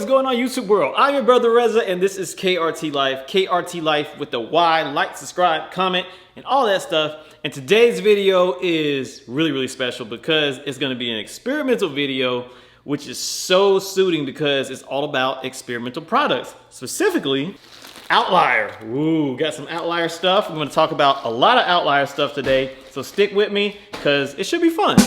is going on, YouTube world? I'm your brother Reza, and this is KRT LYFE. KRT LYFE with the Y. Like, subscribe, comment, and all that stuff. And today's video is really special because it's going to be an experimental video, which is so suiting because it's all about experimental products, specifically Outlier. Ooh, got some Outlier stuff. I'm going to talk about a lot of Outlier stuff today, so stick with me because it should be fun.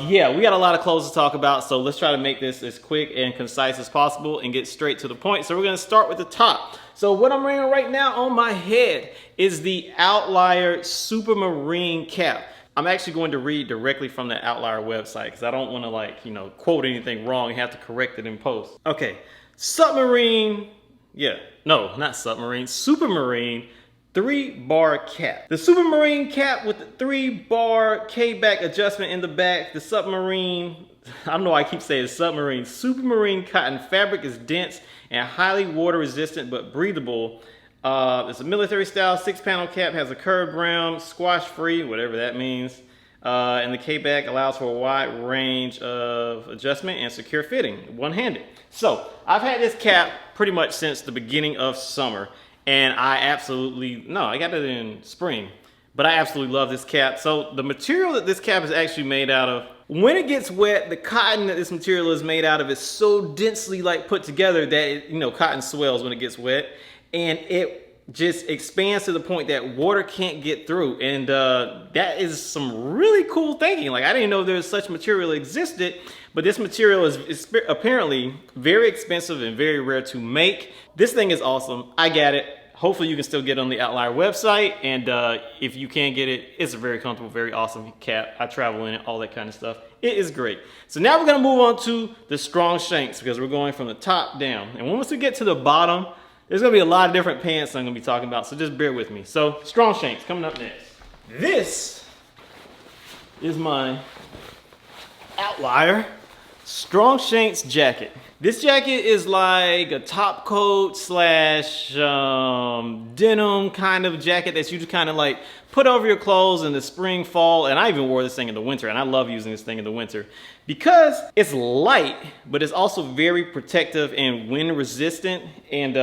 Yeah, we got a lot of clothes to talk about, so let's try to make this as quick and concise as possible and get straight to the point. So we're going to start with the top. So what I'm wearing right now on my head is the Outlier Supermarine cap. I'm actually going to read directly from the Outlier website because I don't want to quote anything wrong and have to correct it in post. Okay, Supermarine, Supermarine 3-bar cap. The Supermarine cap with the 3-bar K-back adjustment in the back. The Submarine, I don't know why I keep saying Submarine. Supermarine cotton fabric is dense and highly water resistant but breathable. It's a military style 6-panel cap, has a curved brim, squash free, whatever that means. And the K-back allows for a wide range of adjustment and secure fitting, one-handed. So I've had this cap pretty much since the beginning of summer. And I got it in spring, but I absolutely love this cap. So the material that this cap is actually made out of, when it gets wet, the cotton that this material is made out of is so densely put together that cotton swells when it gets wet, and it just expands to the point that water can't get through. And that is some really cool thinking. I didn't know there was such material existed, but this material is apparently very expensive and very rare to make. This thing is awesome. I got it. Hopefully you can still get it on the Outlier website, and if you can't get it, it's a very comfortable, very awesome cap. I travel in it, all that kind of stuff. It is great. So now we're gonna move on to the Strongshanks because we're going from the top down. And once we get to the bottom, there's gonna be a lot of different pants I'm gonna be talking about, so just bear with me. So Strongshanks coming up next. This is my Outlier Strongshanks jacket. This jacket is like a top coat slash denim kind of jacket that you just kind of put over your clothes in the spring, fall, and I even wore this thing in the winter, and I love using this thing in the winter because it's light, but it's also very protective and wind resistant and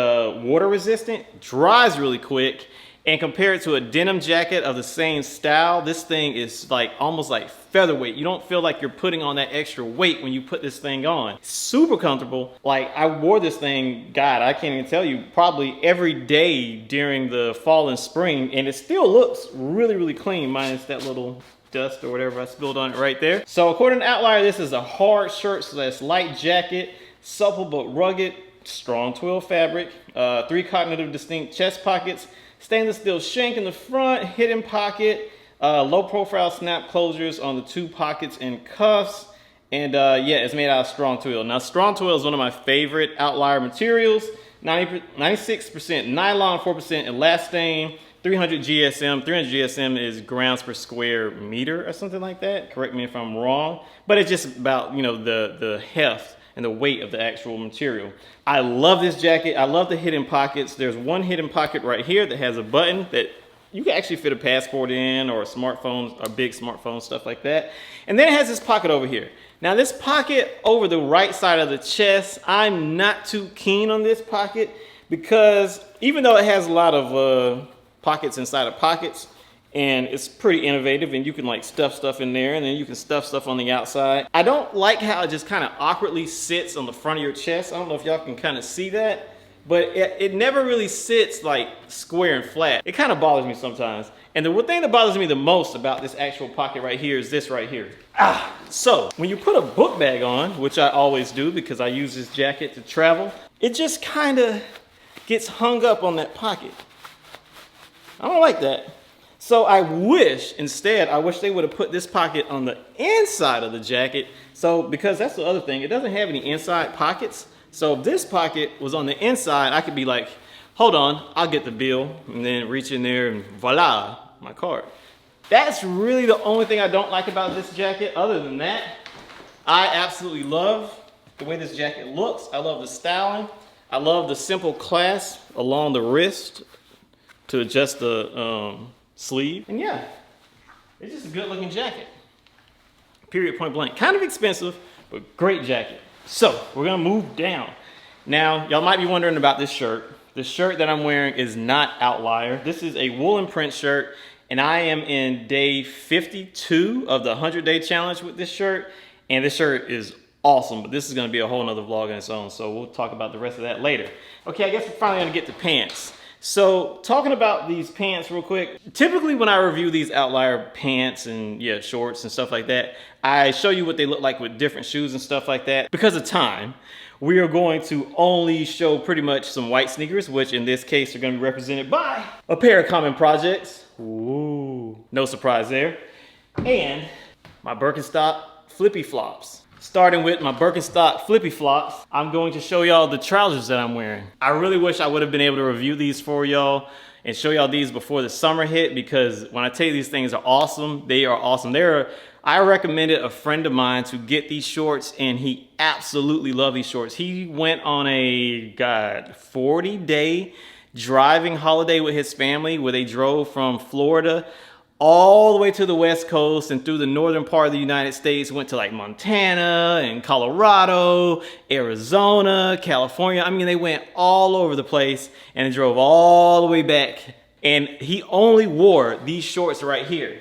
water resistant, dries really quick. And compared to a denim jacket of the same style, this thing is almost like featherweight. You don't feel like you're putting on that extra weight when you put this thing on. Super comfortable. I wore this thing, God, I can't even tell you, probably every day during the fall and spring, and it still looks really clean, minus that little dust or whatever I spilled on it right there. So according to Outlier, this is a hard shirt slash light jacket, supple but rugged, strong twill fabric, 3 cognitive distinct chest pockets, stainless steel shank in the front, hidden pocket, low profile snap closures on the 2 pockets and cuffs, and yeah, it's made out of strong twill. Now strong twill is one of my favorite Outlier materials. 96% nylon, 4% elastane, 300 GSM. 300 GSM is grams per square meter or something like that. Correct me if I'm wrong, but it's just about the heft and the weight of the actual material. I love this jacket. I love the hidden pockets. There's one hidden pocket right here that has a button that you can actually fit a passport in, or a smartphone, or big smartphone, stuff like that. And then it has this pocket over here. Now this pocket over the right side of the chest, I'm not too keen on this pocket because even though it has a lot of pockets inside of pockets, and it's pretty innovative, and you can stuff stuff in there, and then you can stuff stuff on the outside. I don't like how it just kind of awkwardly sits on the front of your chest. I don't know if y'all can kind of see that, but it never really sits square and flat. It kind of bothers me sometimes. And the thing that bothers me the most about this actual pocket right here is this right here. So when you put a book bag on, which I always do because I use this jacket to travel, it just kind of gets hung up on that pocket. I don't like that. So I wish they would have put this pocket on the inside of the jacket. So, because that's the other thing, it doesn't have any inside pockets. So if this pocket was on the inside, I could be like, hold on, I'll get the bill, and then reach in there and voila, my card. That's really the only thing I don't like about this jacket. Other than that, I absolutely love the way this jacket looks. I love the styling. I love the simple clasp along the wrist to adjust the sleeve. And yeah, it's just a good looking jacket. Period, point blank. Kind of expensive, but great jacket. So we're gonna move down. Now, y'all might be wondering about this shirt. The shirt that I'm wearing is not Outlier. This is a woolen print shirt, and I am in day 52 of the 100-day challenge with this shirt, and this shirt is awesome, but this is gonna be a whole nother vlog on its own, so we'll talk about the rest of that later. Okay, I guess we're finally gonna get to pants. So, talking about these pants real quick, typically when I review these Outlier pants and yeah, shorts and stuff like that, I show you what they look like with different shoes and stuff like that. Because of time, we are going to only show pretty much some white sneakers, which in this case are gonna be represented by a pair of Common Projects. Ooh, no surprise there. And my Birkenstock flippy flops. Starting with my Birkenstock flippy flops, I'm going to show y'all the trousers that I'm wearing. I really wish I would have been able to review these for y'all and show y'all these before the summer hit, because when I tell you these things are awesome, they are awesome. I recommended a friend of mine to get these shorts, and he absolutely loved these shorts. He went on a 40-day driving holiday with his family where they drove from Florida all the way to the West Coast and through the northern part of the United States, went to like Montana and Colorado, Arizona, California. I mean, they went all over the place and drove all the way back. And he only wore these shorts right here.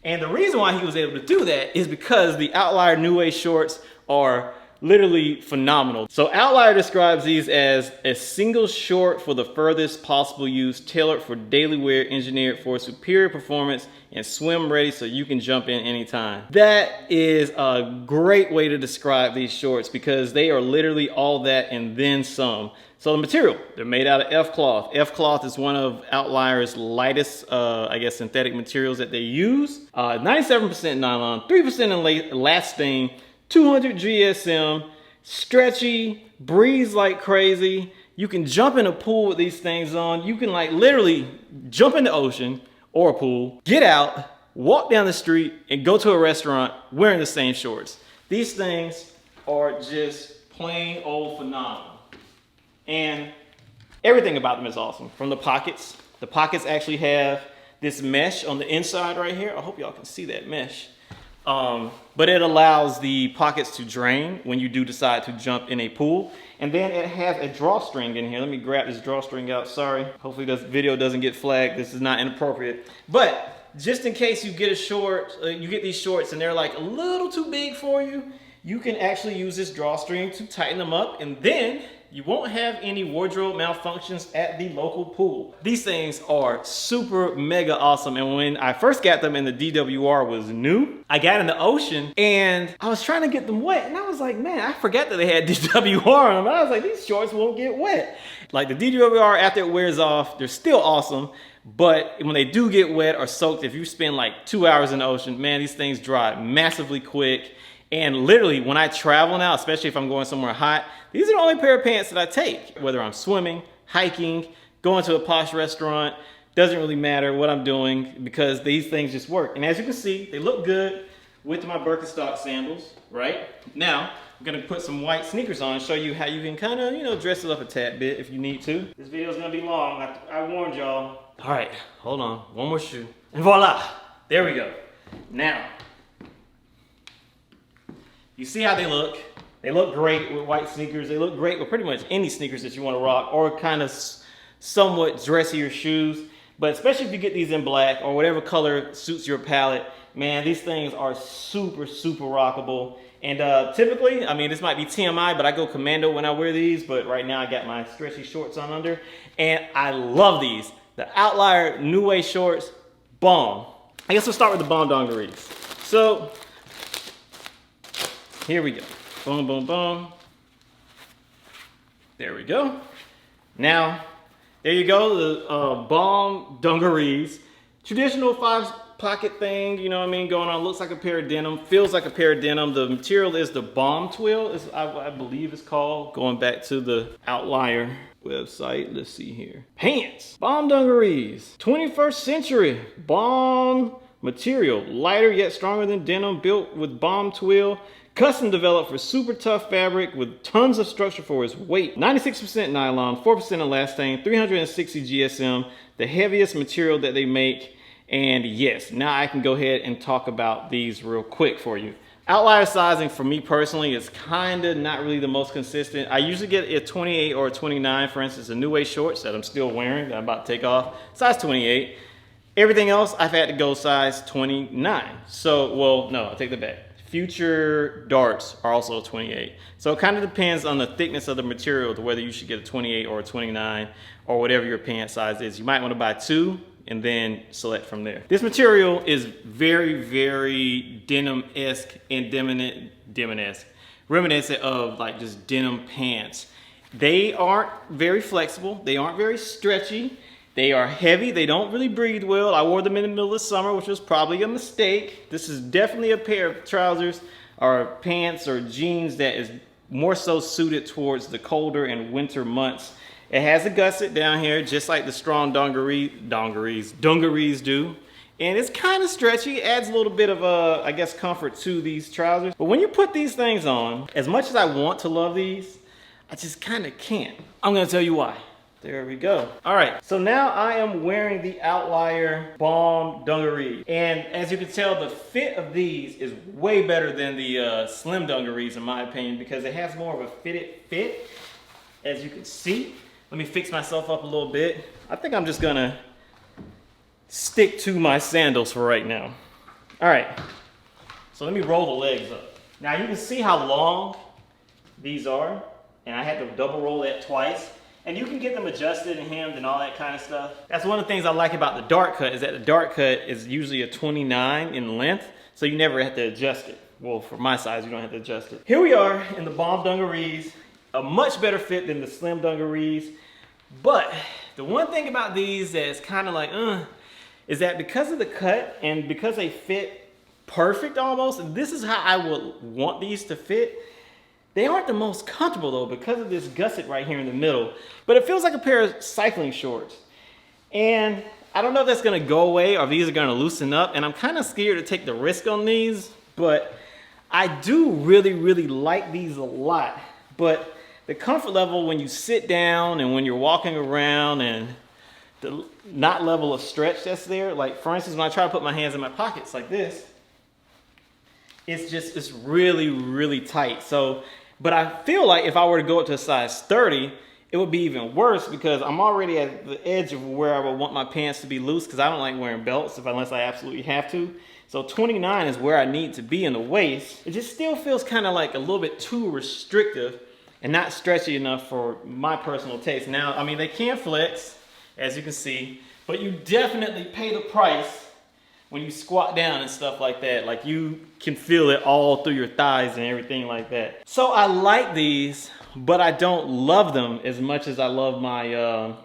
And the reason why he was able to do that is because the Outlier New Way shorts are literally phenomenal. So Outlier describes these as a single short for the furthest possible use, tailored for daily wear, engineered for superior performance, and swim ready so you can jump in anytime. That is a great way to describe these shorts because they are literally all that and then some. So the material, they're made out of F-cloth. F-cloth is one of Outlier's lightest, I guess, synthetic materials that they use. 97% nylon, 3% elastane, 200 GSM, stretchy, breathes like crazy. You can jump in a pool with these things on. You can like literally jump in the ocean or a pool, get out, walk down the street, and go to a restaurant wearing the same shorts. These things are just plain old phenomenal. And everything about them is awesome. From the pockets actually have this mesh on the inside right here. I hope y'all can see that mesh. But it allows the pockets to drain when you do decide to jump in a pool. And then it has a drawstring in here. Let me grab this drawstring out, sorry. Hopefully this video doesn't get flagged. This is not inappropriate. But just in case you get you get these shorts and they're like a little too big for you, you can actually use this drawstring to tighten them up, and then you won't have any wardrobe malfunctions at the local pool. These things are super mega awesome, and when I first got them and the DWR was new, I got in the ocean and I was trying to get them wet, and I was like, man, I forgot that they had DWR on them. I was like, these shorts won't get wet. Like the DWR, after it wears off, they're still awesome, but when they do get wet or soaked, if you spend like 2 hours in the ocean, man, these things dry massively quick. And literally, when I travel now, especially if I'm going somewhere hot, these are the only pair of pants that I take. Whether I'm swimming, hiking, going to a posh restaurant, doesn't really matter what I'm doing because these things just work. And as you can see, they look good with my Birkenstock sandals, right? Now, I'm gonna put some white sneakers on and show you how you can kind of, you know, dress it up a tad bit if you need to. This video is gonna be long, I warned y'all. All right, hold on, one more shoe. And voila, there we go. Now, you see how they look. They look great with white sneakers. They look great with pretty much any sneakers that you want to rock, or kind of somewhat dressier shoes. But especially if you get these in black or whatever color suits your palette, man, these things are super, super rockable. And typically, I mean, this might be TMI, but I go commando when I wear these. But right now I got my stretchy shorts on under, and I love these. The Outlier New Way shorts, bomb. I guess we'll start with the bomb dungarees. So, here we go. Boom, boom, boom. There we go. Now, there you go, the bomb dungarees. Traditional 5-pocket thing, you know what I mean, going on. Looks like a pair of denim, feels like a pair of denim. The material is the bomb twill, I believe it's called. Going back to the Outlier website, let's see here. Pants, bomb dungarees, 21st century, bomb material. Lighter yet stronger than denim, built with bomb twill. Custom developed for super tough fabric with tons of structure for its weight. 96% nylon, 4% elastane, 360 GSM, the heaviest material that they make. And yes, now I can go ahead and talk about these real quick for you. Outlier sizing for me personally is kind of not really the most consistent. I usually get a 28 or a 29, for instance, the New Way shorts that I'm still wearing, that I'm about to take off, size 28. Everything else, I've had to go size 29. So, well, no, I take that back. FutureDarts are also 28. So it kind of depends on the thickness of the material to whether you should get a 28 or a 29 or whatever your pant size is. You might want to buy two and then select from there. This material is very, very denim-esque and reminiscent of like just denim pants. They aren't very flexible. They aren't very stretchy. They are heavy. They don't really breathe well. I wore them in the middle of summer, which was probably a mistake. This is definitely a pair of trousers or pants or jeans that is more so suited towards the colder and winter months. It has a gusset down here, just like the strong dungarees do. And it's kind of stretchy. It adds a little bit of, I guess, comfort to these trousers. But when you put these things on, as much as I want to love these, I just kind of can't. I'm gonna tell you why. There we go. All right, so now I am wearing the Outlier BOMBDUNGAREES. And as you can tell, the fit of these is way better than the slim dungarees in my opinion, because it has more of a fitted fit, as you can see. Let me fix myself up a little bit. I think I'm just gonna stick to my sandals for right now. All right, so let me roll the legs up. Now you can see how long these are, and I had to double roll that twice. And you can get them adjusted and hemmed and all that kind of stuff. That's one of the things I like about the dart cut, is that the dart cut is usually a 29 in length, so you never have to adjust it. Well, for my size, you don't have to adjust it. Here we are in the BOMBDUNGAREES, a much better fit than the slim dungarees. But the one thing about these that's kind of like, is that because of the cut and because they fit perfect almost, and this is how I would want these to fit, they aren't the most comfortable though because of this gusset right here in the middle. But it feels like a pair of cycling shorts. And I don't know if that's gonna go away or if these are gonna loosen up. And I'm kind of scared to take the risk on these, but I do really, really like these a lot. But the comfort level when you sit down and when you're walking around and the not level of stretch that's there, like for instance, when I try to put my hands in my pockets like this, it's really, really tight. So, but I feel like if I were to go up to a size 30, it would be even worse because I'm already at the edge of where I would want my pants to be loose because I don't like wearing belts unless I absolutely have to. So 29 is where I need to be in the waist. It just still feels kind of like a little bit too restrictive and not stretchy enough for my personal taste. Now, I mean, they can flex, as you can see, but you definitely pay the price when you squat down and stuff like that. Like you can feel it all through your thighs and everything like that. So I like these, but I don't love them as much as I love my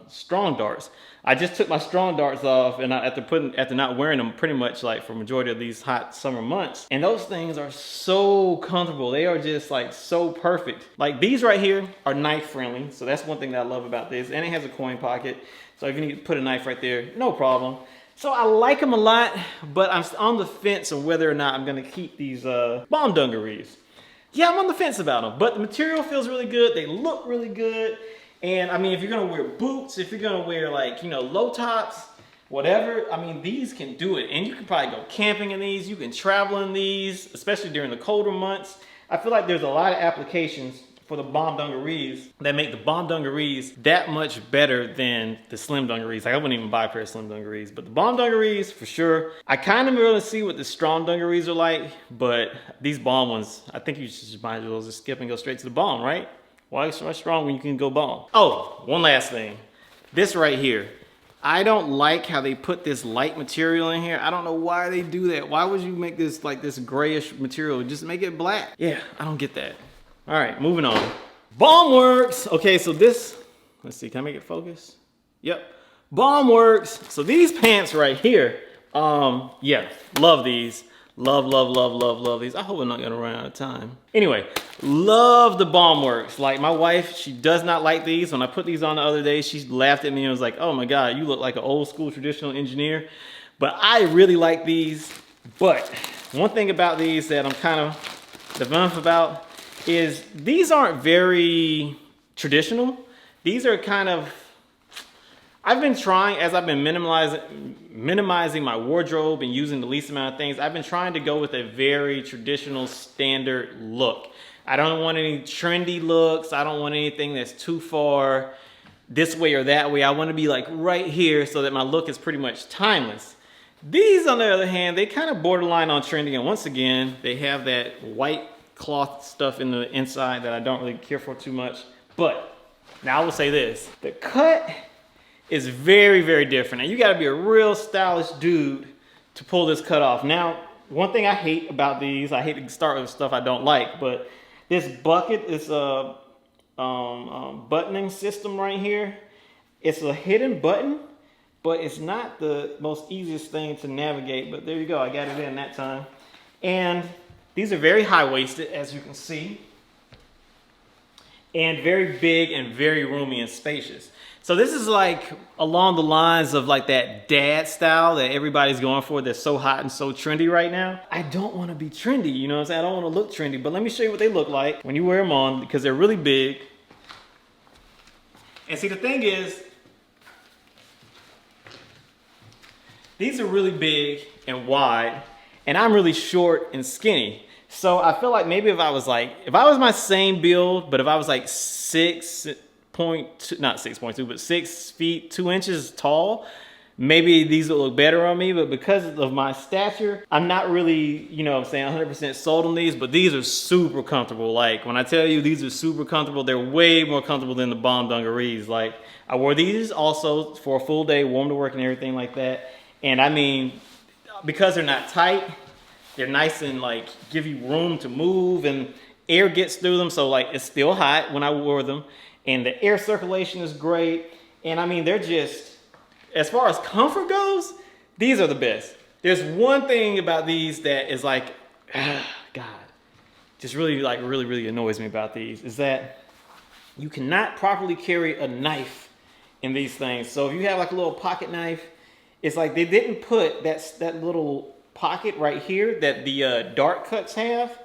Strongdarts. I just took my Strongdarts off and after not wearing them pretty much like for majority of these hot summer months. And those things are so comfortable. They are just like so perfect. Like these right here are knife friendly. So that's one thing that I love about this. And it has a coin pocket. So if you need to put a knife right there, no problem. So I like them a lot, but I'm on the fence on whether or not I'm gonna keep these BOMBDUNGAREES. Yeah, I'm on the fence about them, but the material feels really good. They look really good. And I mean, if you're gonna wear boots, if you're gonna wear like, you know, low tops, whatever, I mean, these can do it. And you can probably go camping in these. You can travel in these, especially during the colder months. I feel like there's a lot of applications for the BOMBDUNGAREES that make the BOMBDUNGAREES that much better than the slim dungarees. Like I wouldn't even buy a pair of slim dungarees, but the BOMBDUNGAREES for sure. I kind of really see what the strong dungarees are like, but these bomb ones, I think you just might as well just skip and go straight to the bomb, right? Why so strong when you can go bomb? Oh, one last thing. This right here. I don't like how they put this light material in here. I don't know why they do that. Why would you make this like this grayish material? Just make it black. Yeah, I don't get that. All right, moving on. Bombworks. Okay, so this, let's see, can I make it focus? Yep, Bombworks. So these pants right here, yeah, love these. Love, love, love, love, love these. I hope I'm not gonna run out of time. Anyway, love the Bombworks. Like my wife, she does not like these. When I put these on the other day, she laughed at me and was like, oh my God, you look like an old school traditional engineer. But I really like these. But one thing about these that I'm kind of defiant about is these aren't very traditional. These are kind of, I've been trying, as I've been minimizing my wardrobe and using the least amount of things, I've been trying to go with a very traditional standard look. I don't want any trendy looks. I don't want anything that's too far this way or that way. I want to be like right here so that my look is pretty much timeless. These, on the other hand, they kind of borderline on trendy, and once again, they have that white cloth stuff in the inside that I don't really care for too much. But now I will say this, the cut is very, very different, and you got to be a real stylish dude to pull this cut off. Now, one thing I hate about these, I hate to start with stuff I don't like, but this bucket is a buttoning system right here. It's a hidden button, but it's not the most easiest thing to navigate, but there you go, I got it in that time. And these are very high-waisted, as you can see, and very big and very roomy and spacious. So this is like along the lines of like that dad style that everybody's going for, that's so hot and so trendy right now. I don't want to be trendy, you know what I'm saying? I don't want to look trendy, but let me show you what they look like when you wear them on, because they're really big. And see, the thing is, these are really big and wide, and I'm really short and skinny. So I feel like maybe if I was my same build, but if I was like 6'2", not 6.2, but 6 feet 2 inches tall, maybe these would look better on me. But because of my stature, I'm not really, you know what I'm saying, 100% sold on these, but these are super comfortable. Like when I tell you these are super comfortable, they're way more comfortable than the BOMBDUNGAREES. Like I wore these also for a full day, warm to work and everything like that. And I mean, because they're not tight, they're nice and like give you room to move, and air gets through them. So like it's still hot when I wore them, and the air circulation is great. And I mean, they're just, as far as comfort goes, these are the best. There's one thing about these that is like, God, just really like really annoys me about these, is that you cannot properly carry a knife in these things. So if you have like a little pocket knife, it's like they didn't put that little pocket right here that the dart cuts have.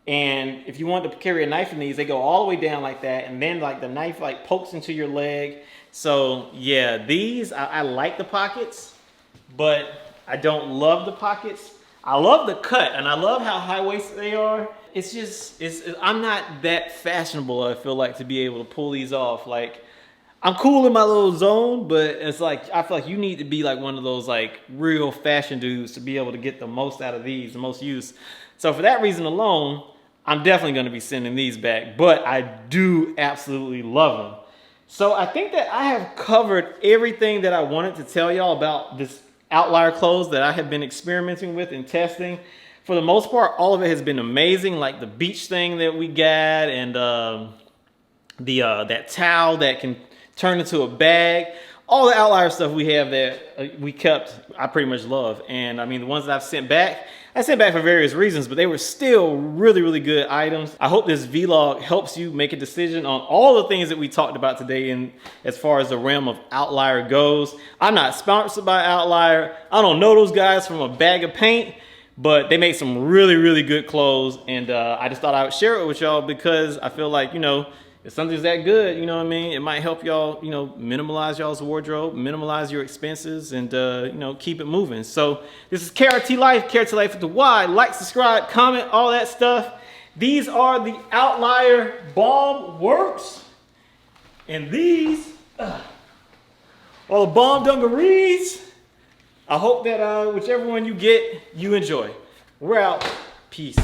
And if you want to carry a knife in these, they go all the way down like that, and then like the knife like pokes into your leg. So yeah, these, I like the pockets, but I don't love the pockets. I love the cut, and I love how high-waisted they are. It's just, I'm not that fashionable, I feel like, to be able to pull these off. Like, I'm cool in my little zone, but it's like, I feel like you need to be like one of those like real fashion dudes to be able to get the most out of these, the most use. So for that reason alone, I'm definitely going to be sending these back, but I do absolutely love them. So I think that I have covered everything that I wanted to tell y'all about this Outlier clothes that I have been experimenting with and testing. For the most part, all of it has been amazing, like the beach thing that we got, and that towel that can turn into a bag. All the Outlier stuff we have that we kept, I pretty much love. And I mean, the ones that I've sent back, I sent back for various reasons, but they were still really good items. I hope this vlog helps you make a decision on all the things that we talked about today, and as far as the realm of Outlier goes. I'm not sponsored by Outlier. I don't know those guys from a bag of paint, but they make some really good clothes, and I just thought I would share it with y'all because I feel like, you know, if something's that good, you know what I mean, it might help y'all, you know, minimalize y'all's wardrobe, minimalize your expenses, and you know, keep it moving. So this is KRT LYFE, KRT LYFE with the Y. Like, subscribe, comment, all that stuff. These are the Outlier Bombworks, and these are the BOMBDUNGAREES. I hope that whichever one you get, you enjoy. We're out. Peace.